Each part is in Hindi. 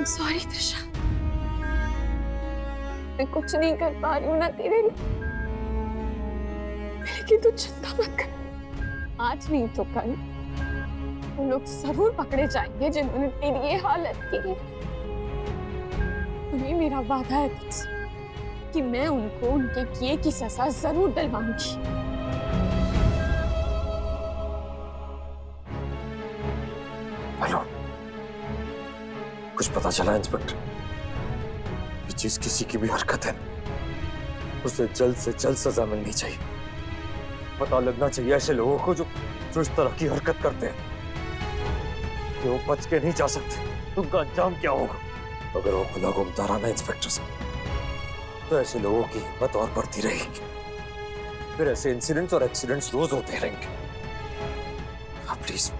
सॉरी त्रिशा, मैं कुछ नहीं कर पा रही हूँ ना तेरे लिए, लेकिन तू चिंता मत कर, आज नहीं तो कल वो लोग जरूर पकड़े जाएंगे जिन्होंने तेरी ये हालत की। और ये मेरा वादा है तुझसे कि मैं उनको उनके किए की सजा जरूर दिलवाऊंगी। हेलो, कुछ पता चला इंस्पेक्टर? जिस किसी की भी हरकत है उसे जल्द से जल्द सजा मिलनी चाहिए। पता लगना चाहिए ऐसे लोगों को जो इस तरह की हरकत करते हैं कि वो बच के नहीं जा सकते। उनका अंजाम क्या होगा? अगर वो खुला घूमता रहा ना इंस्पेक्टर साहब, तो ऐसे लोगों की हिम्मत और बढ़ती रहेगी। फिर ऐसे इंसिडेंट्स और एक्सीडेंट्स रोज होते रहेंगे। आप प्लीज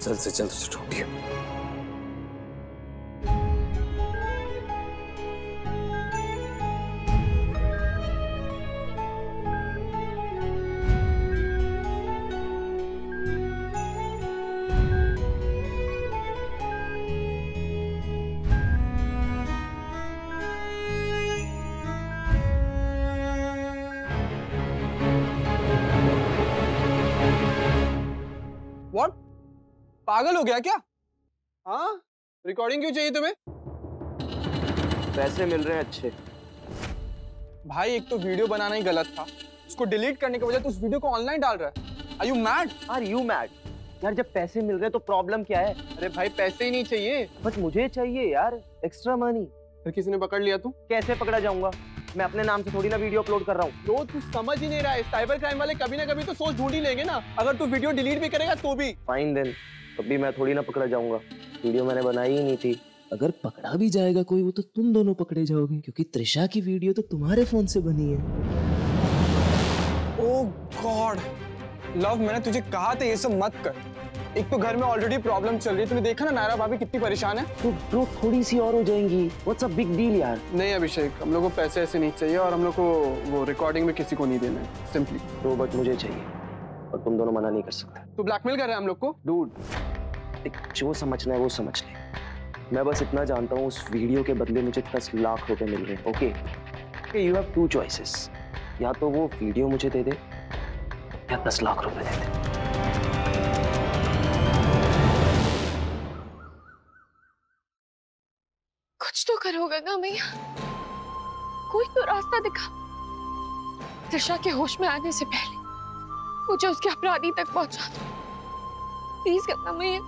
जल्द से जल्द उसे ढूंढिए। What? पागल हो गया क्या? हाँ? रिकॉर्डिंग क्यों चाहिए तुम्हें? पैसे मिल रहे हैं अच्छे। भाई एक तो वीडियो बनाना ही गलत था, उसको डिलीट करने के बजाय तू उस वीडियो को ऑनलाइन डाल रहा है। Are you mad? Are you mad? यार जब पैसे मिल रहे हैं तो प्रॉब्लम क्या है? अरे भाई पैसे ही नहीं चाहिए। बट मुझे चाहिए यार, एक्स्ट्रा मनी। फिर किसी ने पकड़ लिया तू? कैसे पकड़ा जाऊंगा? मैं अपने नाम से थोड़ी ना वीडियो अपलोड कर रहा हूँ। तो तू समझ ही नहीं रहा है, साइबर क्राइम वाले कभी ना कभी तो सोच ढूंढ ही लेंगे ना। अगर तू वीडियो डिलीट भी करेगा तो भी। फाइन देन, तभी मैं थोड़ी ना पकड़ा जाऊंगा। वीडियो मैंने बनाई ही नहीं थी। अगर पकड़ा भी जाएगा कोई, वो तो तुम दोनों पकड़े जाओगे, क्योंकि त्रिशा की वीडियो तो तुम्हारे फोन से बनी है। ओह गॉड, लव मैंने तुझे कहा था ये सब मत कर। एक तो घर में ऑलरेडी प्रॉब्लम चल रही है, तूने देखा ना नायरा भाभी कितनी परेशान है। तो ब्रो थोड़ी सी और हो जाएंगी। व्हाट्स अ बिग डील यार। नहीं अभिषेक, हम लोग को पैसे ऐसे नहीं चाहिए और हम लोग को वो रिकॉर्डिंग में किसी को नहीं देना है, सिंपली। तो बट मुझे चाहिए और तुम दोनों मना नहीं कर सकते। तू ब्लैकमेल कर रहा है हम लोग को? डूड, जो समझना है वो समझ ले। मैं बस इतना जानता हूँ, उस वीडियो के बदले मुझे 10 लाख रुपए मिल रहे हैं। ओके, यू हैव 2 चॉइसेस, या तो वो वीडियो मुझे दे दे या 10 लाख रुपए दे दे। कुछ तो करो गंगा मैया, कोई तो रास्ता दिखा। त्रिशा के होश में आने से पहले मुझे उसके अपराधी तक पहुंचा दो, प्लीज गंगा मैया।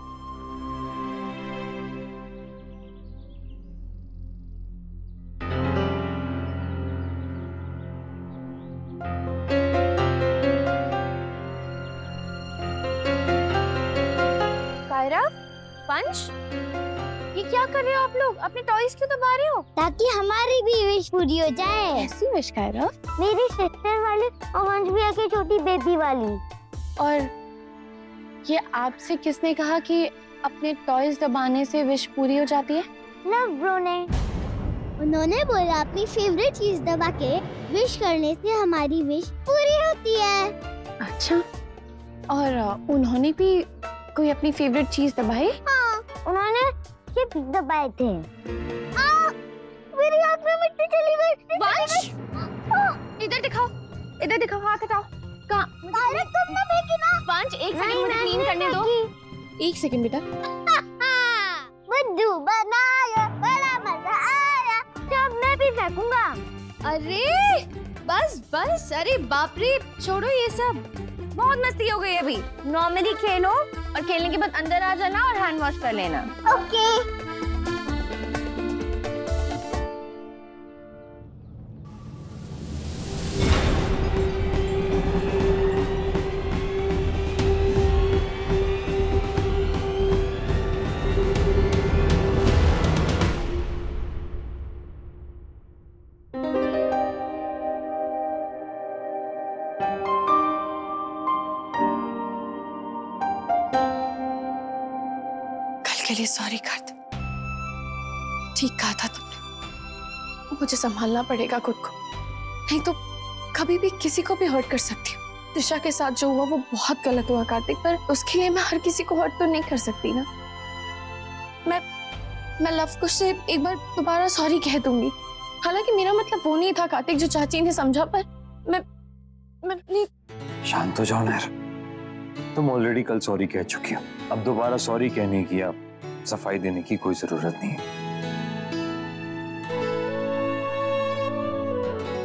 कायरा, पंच, ये क्या कर रहे हो आप लोग? अपने टॉयज क्यों दबा रहे हो? ताकि हमारी भी विश पूरी हो जाए। ऐसी विश कायरा? मेरी सिस्टर वाली और वंश भैया की छोटी बेबी वाली। और ये आपसे किसने कहा कि अपने टॉयज दबाने से विश पूरी हो जाती है? लव ब्रो ने। उन्होंने बोला अपनी फेवरेट चीज दबा के विश करने से हमारी विश पूरी होती है। अच्छा, और उन्होंने भी कोई अपनी फेवरेट चीज दबाई? हाँ, उन्होंने चिप्स दबाए थे। मेरी आँख में मिट्टी चली गई। वंश, इधर दिखाओ, इधर दिखाओ, हाथ हटाओ। कहाँ? तुमने फेंकी ना। वंश, एक सेकंड मुझे क्लीन करने दो। एक सेकंड बेटा। बुद्धू बनाया, बड़ा मजा आया। अब मैं भी फेंकूंगा। अरे बस बस, अरे बाप रे, छोड़ो ये सब, बहुत मस्ती हो गई अभी। नॉर्मली खेलो और खेलने के बाद अंदर आ जाना और हैंड वॉश कर लेना। ओके। के लिए सॉरी कर दो। ठीक कहा था तुमने, मुझे संभालना पड़ेगा खुद को, नहीं तो कभी भी किसी को भी हर्ट कर सकती हूँ। त्रिशा के साथ जो हुआ वो बहुत गलत हुआ कार्तिक, पर उसके लिए मैं हर किसी को हर्ट तो नहीं कर सकती ना। मैं लव कुश से एक बार दोबारा सॉरी कह दूंगी। हालांकि मेरा मतलब वो नहीं था कार्तिक जो चाची ने समझा, पर मैं अपनी। शांत हो जाओ नहर, तुम ऑलरेडी कल सॉरी कह चुकी हो। अब दोबारा सॉरी कहने की या सफाई देने की कोई जरूरत नहीं है।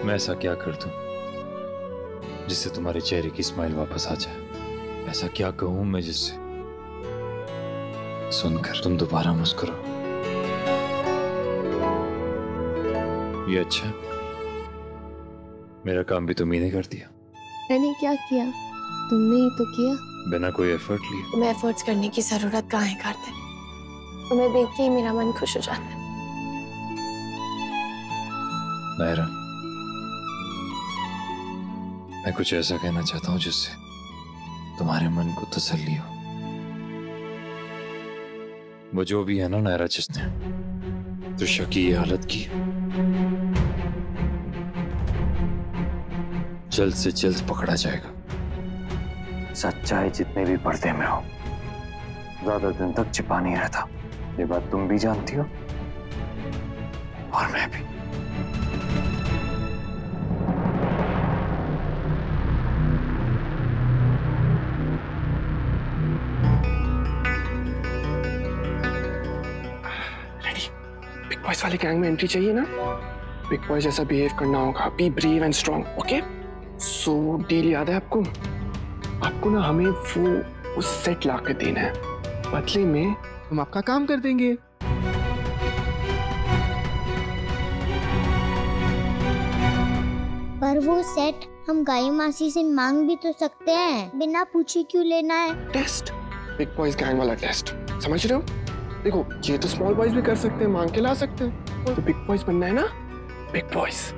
मैं ऐसा क्या कर दूं जिससे तुम्हारे चेहरे की स्माइल वापस आ जाए? ऐसा क्या कहूं मैं जिससे सुनकर तुम दोबारा मुस्कुराओ? ये अच्छा, मेरा काम भी तुम ही ने कर दिया। मैंने क्या किया? तुमने ही तो किया, बिना कोई एफर्ट लिए। तुम्हें एफर्ट्स करने की जरूरत कहाँ है कार्तिक? तुम्हें देख के ही मेरा मन खुश हो जाता है। नायरा, मैं कुछ ऐसा कहना चाहता हूं जिससे तुम्हारे मन को तसल्ली हो। वो जो भी है ना नायरा, जिसने त्रिशा की ये हालत की, जल्द से जल्द पकड़ा जाएगा। सच्चाई जितने भी पर्दे में हो, ज्यादा दिन तक छिपा नहीं रहता। ये बात तुम भी जानती हो और मैं भी। बिग बॉयज वाले गैंग में एंट्री चाहिए ना? बिग बॉय जैसा बिहेव करना होगा। Be brave and strong, okay? So deal याद है आपको? आपको ना हमें वो सेट ला के देना है, बदले में हम आपका काम कर देंगे। पर वो सेट हम गाय मासी से मांग भी तो सकते हैं, बिना पूछे क्यों लेना है? टेस्ट, बिग बॉयज गैंग वाला टेस्ट, समझ रहे हो? देखो, ये तो स्मॉल बॉयज भी कर सकते हैं, मांग के ला सकते हैं। तो बिग बॉयज बनना है ना, बिग बॉयज।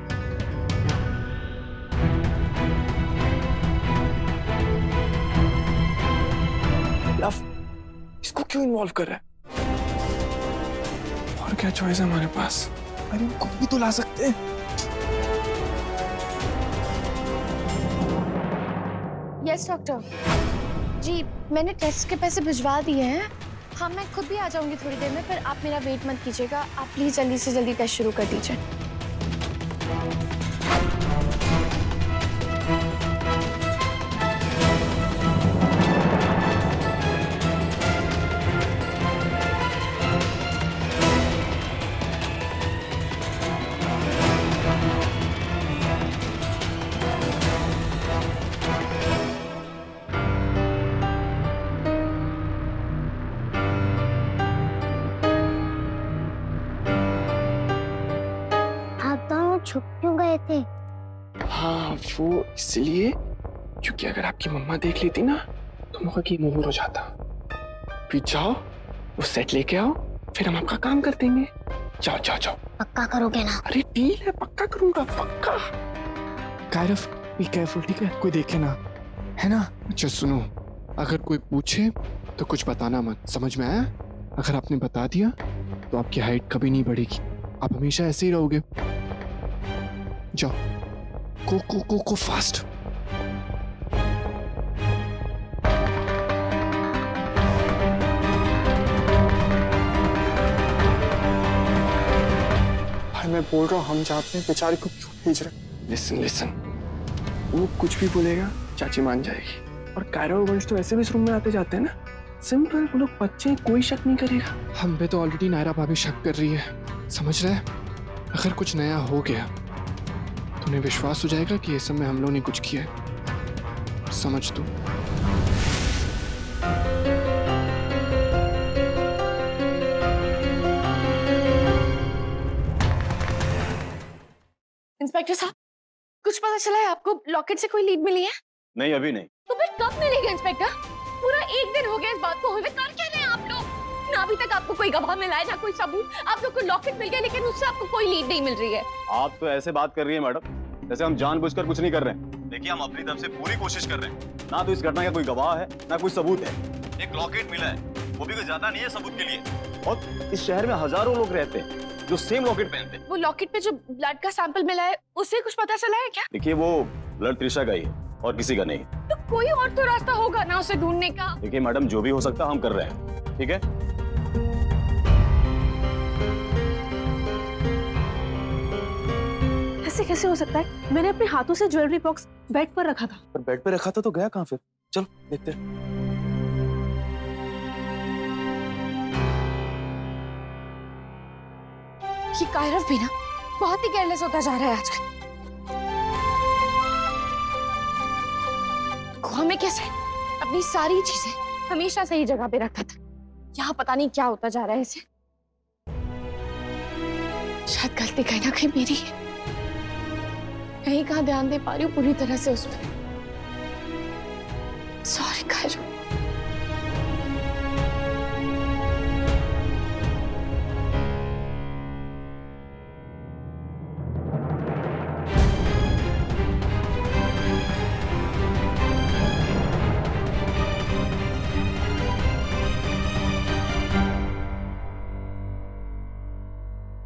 लव, इसको क्यों इन्वॉल्व कर रहा है? और क्या चॉइस है हमारे पास? अरे खुद भी तो ला सकते हैं। यस डॉक्टर जी, मैंने टेस्ट के पैसे भिजवा दिए हैं। हाँ, मैं खुद भी आ जाऊंगी थोड़ी देर में, पर आप मेरा वेट मत कीजिएगा। आप प्लीज जल्दी से जल्दी टेस्ट शुरू कर दीजिए। छुप क्यों गए थे? हाँ, वो इसलिए क्योंकि अगर आपकी मम्मा देख लेती ना तो मौका की मुंह हो जाता। फिर जाओ, वो सेट लेके आओ, फिर हम आपका काम कर देंगे। जाओ जाओ जाओ। पक्का करोगे ना? अरे डील है, पक्का करूंगा, पक्का। कायरफ, बी केयरफुल, ठीक है? कोई देखे ना, है ना? अच्छा सुनो, अगर कोई पूछे तो कुछ बताना मत, समझ में आया? अगर आपने बता दिया तो आपकी हाइट कभी नहीं बढ़ेगी, आप हमेशा ऐसे ही रहोगे। जाओ, go go go go fast। भाई मैं बोल रहा हूँ, हम जाते हैं, बेचारी को क्यों भेज रहे? लिसन लिसन, वो कुछ भी बोलेगा चाची मान जाएगी। और कायरा और वंश तो ऐसे भी इस रूम में आते जाते हैं ना, सिंपल, वो लोग बच्चे हैं, कोई शक नहीं करेगा। हम पे तो ऑलरेडी नायरा भाभी शक कर रही है, समझ रहे? अगर कुछ नया हो गया तो उन्हें विश्वास हो जाएगा कि ये सब में हम लोगों ने कुछ किया है, समझ तू। इंस्पेक्टर साहब, कुछ पता चला है आपको? लॉकेट से कोई लीड मिली है? नहीं, अभी नहीं। तो फिर कब मिलेगा इंस्पेक्टर? पूरा एक दिन हो गया इस बात को हुए, कर क्या रहे हैं आप लोग? ना अभी तक आपको कोई गवाह मिला है, ना कोई सबूत। आप लोग को लॉकेट मिल गया, लेकिन उससे आपको कोई लीड नहीं मिल रही है। आप तो ऐसे बात कर रही है मैडम जैसे हम जानबूझकर कुछ नहीं कर रहे हैं। देखिए, हम अपनी तरफ से पूरी कोशिश कर रहे हैं। ना तो इस घटना का कोई गवाह है, ना कोई सबूत है। एक लॉकेट मिला है, वो भी कोई ज्यादा नहीं है सबूत के लिए। और इस शहर में हजारों लोग रहते हैं जो सेम लॉकेट पहनते हैं। वो लॉकेट पे जो ब्लड का सैंपल मिला है, उससे कुछ पता चला है क्या? देखिए, वो ब्लड त्रिशा का ही है और किसी का नहीं। तो कोई और तो रास्ता होगा ना उसे ढूंढने का। देखिए मैडम, जो भी हो सकता हम कर रहे हैं, ठीक है? ऐसे कैसे हो सकता है? मैंने अपने हाथों से ज्वेलरी बॉक्स बेड पर रखा था। पर बेड पे रखा था तो गया कहाँ फिर? चलो देखते हैं। ये कायरव भी ना बहुत ही केयरलेस होता जा रहा है आजकल। गुहा में कैसे अपनी सारी चीजें हमेशा सही जगह पे रखता था, यहाँ पता नहीं क्या होता जा रहा है इसे। शायद गलती कहीं ना कहीं मेरी है, कहीं कहाँ ध्यान दे पा रही हूँ पूरी तरह से उस पर। सॉरी कायरव।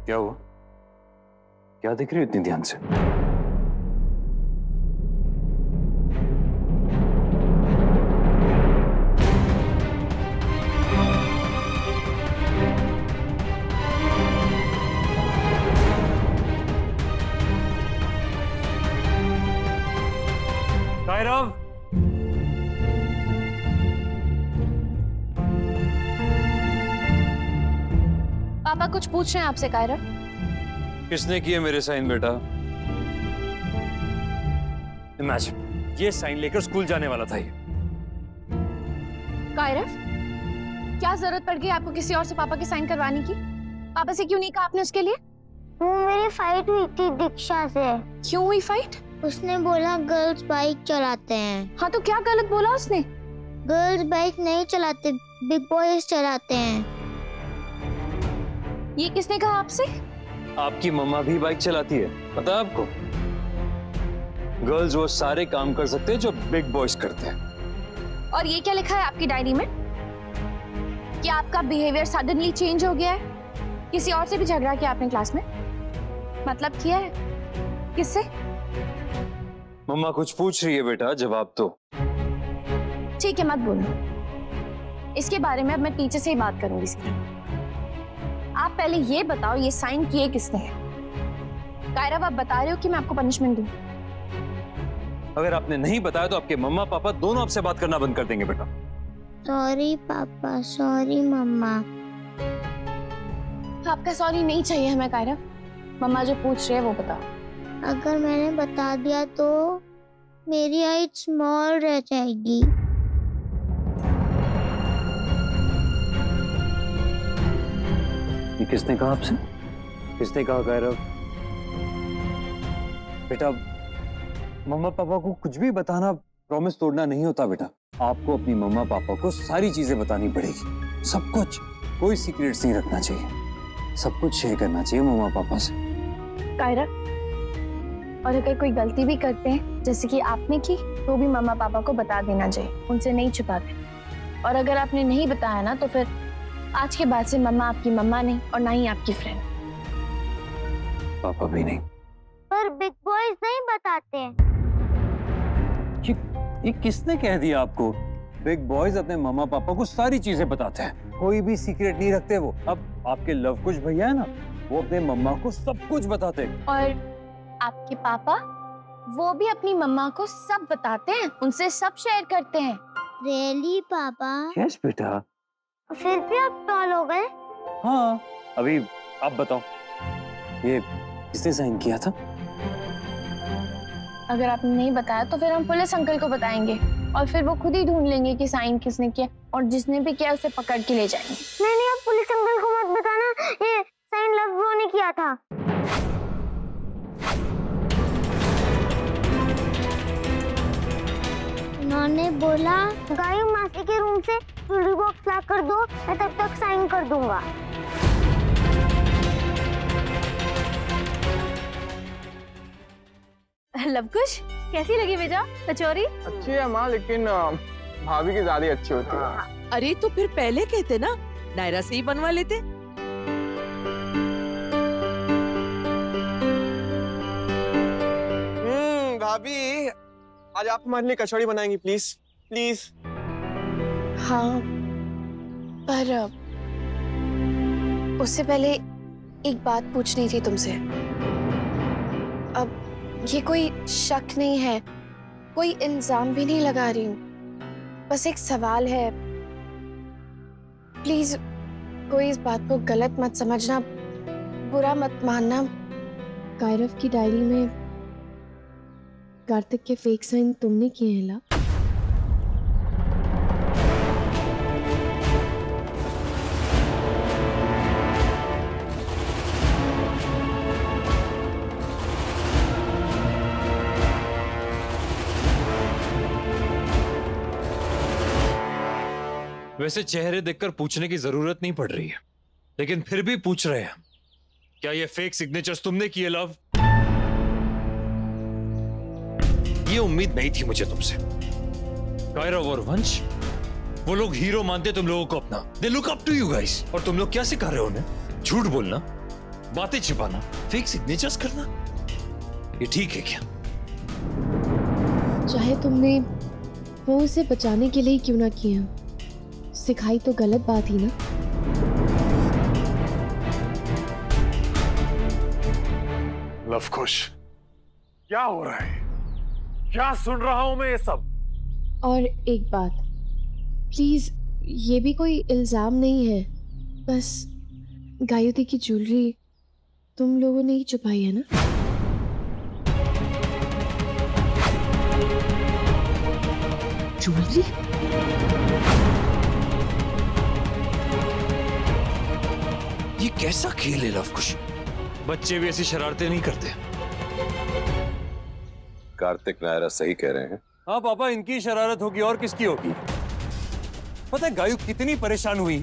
क्या हुआ? क्या देख रही हो इतनी ध्यान से? कायरव, पापा कुछ पूछ रहे हैं आपसे कायरव। किसने किए मेरे साइन बेटा? इमेजिन, ये साइन लेकर स्कूल जाने वाला था ये। कायरव, क्या जरूरत पड़ गई आपको किसी और से पापा के साइन करवाने की? पापा से क्यों नहीं कहा आपने उसके लिए? वो मेरी फाइट हुई थी दीक्षा से। क्यों हुई फाइट? उसने बोला गर्ल्स बाइक चलाते हैं। हाँ तो क्या गलत बोला उसने? गर्ल्स बाइक नहीं चलाते, बिग बॉयज चलाते हैं। ये किसने कहा आपसे? आपकी मम्मा भी बाइक चलाती है, पता है आपको? गर्ल्स वो सारे काम कर सकते हैं जो बिग बॉयज करते हैं। और ये क्या लिखा है आपकी डायरी में कि आपका बिहेवियर सडनली चेंज हो गया है? किसी और से भी झगड़ा किया आपने क्लास में? मतलब किया है? किससे? मम्मा कुछ पूछ रही है बेटा, जवाब दो। ठीक है, मत बोलो इसके बारे में। अब मैं टीचर से ही बात करूंगी सीधा। आप पहले ये बताओ, ये साइन किए किसने है? कायरव, आप बता रहे हो कि मैं आपको पनिशमेंट दूं? अगर आपने नहीं बताया तो आपके मम्मा पापा दोनों आपसे बात करना बंद कर देंगे बेटा। सॉरी पापा, सॉरी मम्मा। आपका सॉरी नहीं चाहिए हमें कायरव। मम्मा जो पूछ रहे हैं वो बताओ। अगर मैंने बता दिया तो मेरी हाइट स्मॉल रह जाएगी। ये किसने कहा आपसे? किसने कहा कायरव? बेटा, मम्मा पापा को कुछ भी बताना प्रॉमिस तोड़ना नहीं होता बेटा। आपको अपनी मम्मा पापा को सारी चीजें बतानी पड़ेगी, सब कुछ। कोई सीक्रेट्स नहीं रखना चाहिए, सब कुछ शेयर करना चाहिए मम्मा पापा से। कायरव, और अगर कोई गलती भी करते हैं जैसे कि आपने की, तो भी मम्मा पापा को बता देना चाहिए, उनसे नहीं छुपाते। और अगर आपने नहीं बताया ना, तो फिर आज के बाद से मम्मा आपकी मम्मा नहीं और ना ही आपकी फ्रेंड। पापा भी नहीं। पर बिग बॉयज नहीं बताते। ये किसने कह दिया आपको? बिग बॉयज अपने मम्मा पापा को सारी चीजें बताते हैं, कोई भी सीक्रेट नहीं रखते वो। अब आपके लव कुश भैया है ना, वो अपने मम्मा को सब कुछ बताते हैं। और आपके पापा, वो भी अपनी मम्मा को सब बताते हैं, उनसे सब शेयर करते हैं। रियली पापा? यस बेटा। फिर भी आप टॉल हो गए? हाँ, अभी आप बताओ, ये किसने साइन किया था? अगर आपने नहीं बताया तो फिर हम पुलिस अंकल को बताएंगे और फिर वो खुद ही ढूंढ लेंगे कि साइन किसने किया, और जिसने भी किया उसे पकड़ के ले जाएंगे। नहीं, आप पुलिस अंकल को मत बताना, ये साइन लव ब्रो ने किया था। उन्होंने बोला गायू मासी के रूम से ज्वेलरी बॉक्स ला कर दो, मैं तब तक साइन कर दूंगा। लवकुश, कैसी लगी बेटा कचौरी? अच्छी है माँ, लेकिन भाभी की ज्यादा अच्छी होती है। अरे तो फिर पहले कहते ना, नायरा से ही बनवा लेते। भाभी, आज आप हमारे लिए कचौड़ी बनाएंगी प्लीज, प्लीज। हाँ, पर उससे पहले एक बात पूछनी थी तुमसे। अब ये कोई शक नहीं है, कोई इल्जाम भी नहीं लगा रही हूँ, बस एक सवाल है। प्लीज कोई इस बात को गलत मत समझना, बुरा मत मानना। कायरव की डायरी में कार्तिक के फेक साइन तुमने किए हैं ला? वैसे चेहरे देखकर पूछने की जरूरत नहीं पड़ रही है, लेकिन फिर भी पूछ रहे हैं, क्या ये फेक सिग्नेचर्स तुमने किए लव? ये उम्मीद नहीं थी मुझे तुमसे। कायरव और वंश, वो लोग हीरो मानते तुम लोगों को अपना। They look up to you guys. और तुम लोग क्या सिखा रहे हो उन्हें? झूठ बोलना, बातें छिपाना, फेक सिग्नेचर्स करना। ये ठीक है क्या? चाहे तुमने वो उसे बचाने के लिए क्यों ना किया, सिखाई तो गलत बात ही ना। लवकुश, क्या हो रहा है? क्या सुन रहा हूं मैं ये सब? और एक बात, प्लीज, ये भी कोई इल्जाम नहीं है, बस गायोती की ज्वेलरी तुम लोगों ने ही छुपाई है ना? ज्वेलरी? ये कैसा खेल है लवकुश? बच्चे भी ऐसी शरारतें नहीं करते। कार्तिक नायरा सही कह रहे हैं। हाँ पापा, इनकी शरारत होगी और किसकी होगी? पता है गायु कितनी परेशान हुई?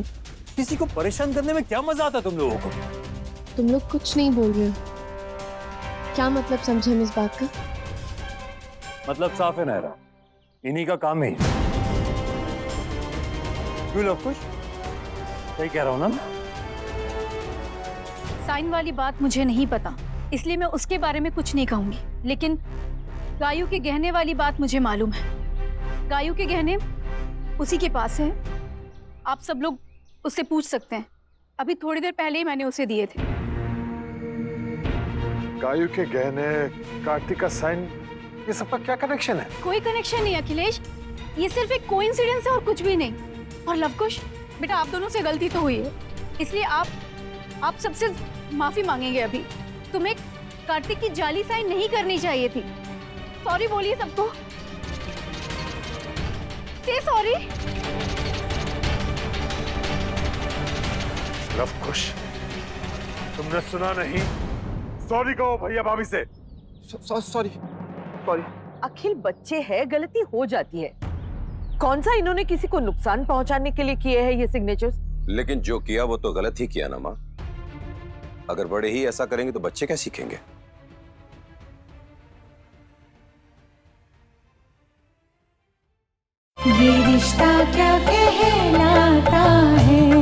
किसी को परेशान करने में क्या मजा आता तुम लोगों को? तुम लोग कुछ नहीं बोल रहे हो, क्या मतलब समझे हम इस बात का? मतलब साफ है नायरा, इन्हीं का काम है। क्यों लवकुश, सही कह रहा हूं ना? साइन वाली बात मुझे नहीं पता, इसलिए मैं उसके बारे में कुछ नहीं कहूंगी, लेकिन गायु के गहने वाली बात मुझे मालूम है। गायु के गहने उसी के पास हैं, आप सब लोग उससे पूछ सकते हैं। अभी थोड़ी देर पहले ही मैंने उसे दिए थे। गायु के गहने, कार्तिक का साइन, ये सबका क्या कनेक्शन है? कोई कनेक्शन नहीं अखिलेश, ये सिर्फ एक कोइंसिडेंस है और कुछ भी नहीं। और लवकुश बेटा, आप दोनों से गलती तो हुई है, इसलिए आप सबसे माफी मांगेंगे। अभी तुम्हें कार्तिक की जाली साइन नहीं करनी चाहिए थी। सॉरी बोलिए सबको, से सॉरी। लवकुश, तुमने सुना नहीं? सॉरी कहो भैया भाभी से। सॉरी। अखिल बच्चे हैं, गलती हो जाती है। कौन सा इन्होंने किसी को नुकसान पहुंचाने के लिए किए हैं ये सिग्नेचर्स? लेकिन जो किया वो तो गलत ही किया ना माँ। अगर बड़े ही ऐसा करेंगे तो बच्चे क्या सीखेंगे? ये रिश्ता क्या कहलाता है।